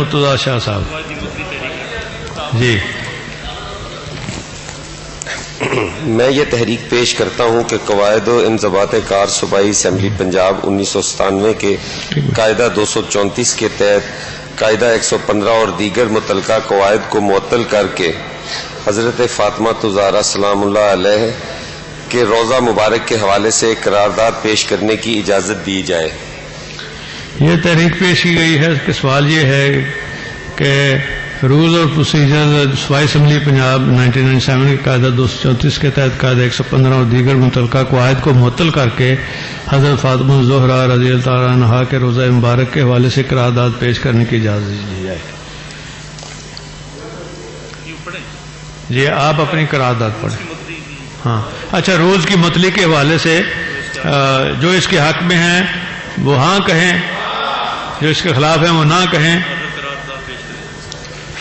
مرتضیٰ شاہ صاحب. جی میں یہ تحریک پیش کرتا ہوں کہ قواعد و انضباط کار صوبائی اسمبلی پنجاب 1997 کے قاعدہ 234 کے تحت قاعدہ 115 اور دیگر متعلقہ قواعد کو معطل کر کے حضرت فاطمہ الزہرا سلام اللہ علیہ کے روضہ مبارک کے حوالے سے ایک قرارداد پیش کرنے کی اجازت دی جائے. یہ تحریک پیش کی گئی ہے کہ سوال یہ ہے کہ رولز اور پروسیجر صوبائی اسمبلی پنجاب 1997 کے قاعدہ 234 کے تحت قاعدہ 115 اور دیگر متعلقہ قواعد کو معطل کر کے حضرت فاطمہ الزہرا رضی اللہ تعالیٰ عنہا کے روضہ مبارک کے حوالے سے قرارداد پیش کرنے کی اجازت دی جائے. جی آپ اپنی قرارداد پڑھیں. ہاں اچھا، روز کی مطلع کے حوالے سے جو اس کے حق میں ہیں وہ ہاں کہیں، جو اس کے خلاف ہیں وہ نہ کہیں.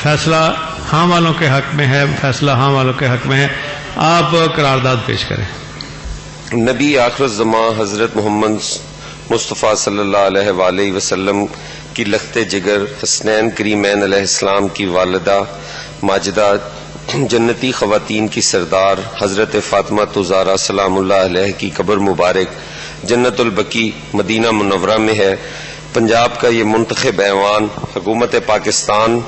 فیصلہ ہاں والوں کے حق میں ہے، فیصلہ ہاں والوں کے حق میں ہے. آپ قرارداد پیش کریں. نبی آخر الزمان حضرت محمد مصطفیٰ صلی اللہ علیہ وآلہ وسلم کی لخت جگر حسنین کریمین علیہ السلام کی والدہ ماجدہ جنتی خواتین کی سردار حضرت فاطمہ الزہرا سلام اللہ علیہ کی قبر مبارک جنت البقیع مدینہ منورہ میں ہے. پنجاب کا یہ منتخب ایوان حکومت پاکستان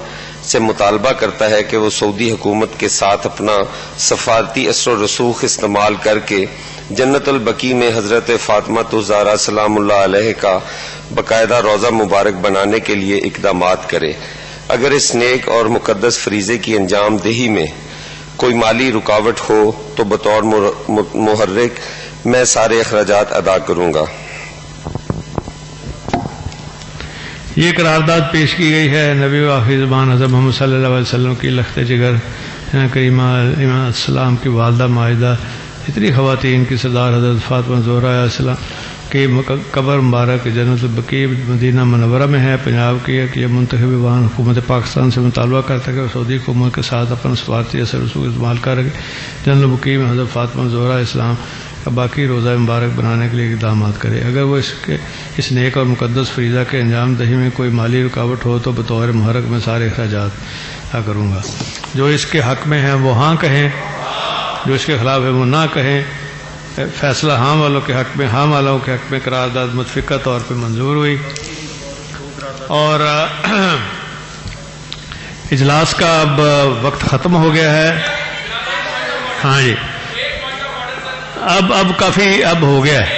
سے مطالبہ کرتا ہے کہ وہ سعودی حکومت کے ساتھ اپنا سفارتی اثر و رسوخ استعمال کر کے جنت البقیع میں حضرت فاطمہ الزہرا سلام اللہ علیہ کا باقاعدہ روضہ مبارک بنانے کے لیے اقدامات کرے. اگر اس نیک اور مقدس فریضے کی انجام دہی میں کوئی مالی رکاوٹ ہو تو بطور محرک میں سارے اخراجات ادا کروں گا. یہ قرارداد پیش کی گئی ہے نبی و آخر زمان حضرت محمد صلی اللہ علیہ وسلم کی لخت جگر کریمہ علیہ السلام کی والدہ ماجدہ اتنی خواتین کی سردار حضرت فاطمہ الزہرا علیہ السلام کی قبر مبارک جنت البقیع مدینہ منورہ میں ہے. پنجاب کی یہ منتخب ایوان حکومت پاکستان سے مطالبہ کرتا ہے کہ سعودی حکومت کے ساتھ اپنا سفارتی اثر رسوخ استعمال کر کے جنت البقیع میں حضرت فاطمہ الزہرا علیہ السلام کا باقی روضہ مبارک بنانے کے لیے اقدامات کرے. اگر وہ اس نیک اور مقدس فریضہ کے انجام دہی میں کوئی مالی رکاوٹ ہو تو بطور محرک میں سارے اخراجات ادا کروں گا. جو اس کے حق میں ہیں وہ ہاں کہیں، جو اس کے خلاف ہے وہ نہ کہیں. فیصلہ ہاں والوں کے حق میں، ہاں والوں کے حق میں قرارداد متفقہ طور پہ منظور ہوئی. اور اجلاس کا اب وقت ختم ہو گیا ہے. ہاں جی، اب کافی اب ہو گیا ہے.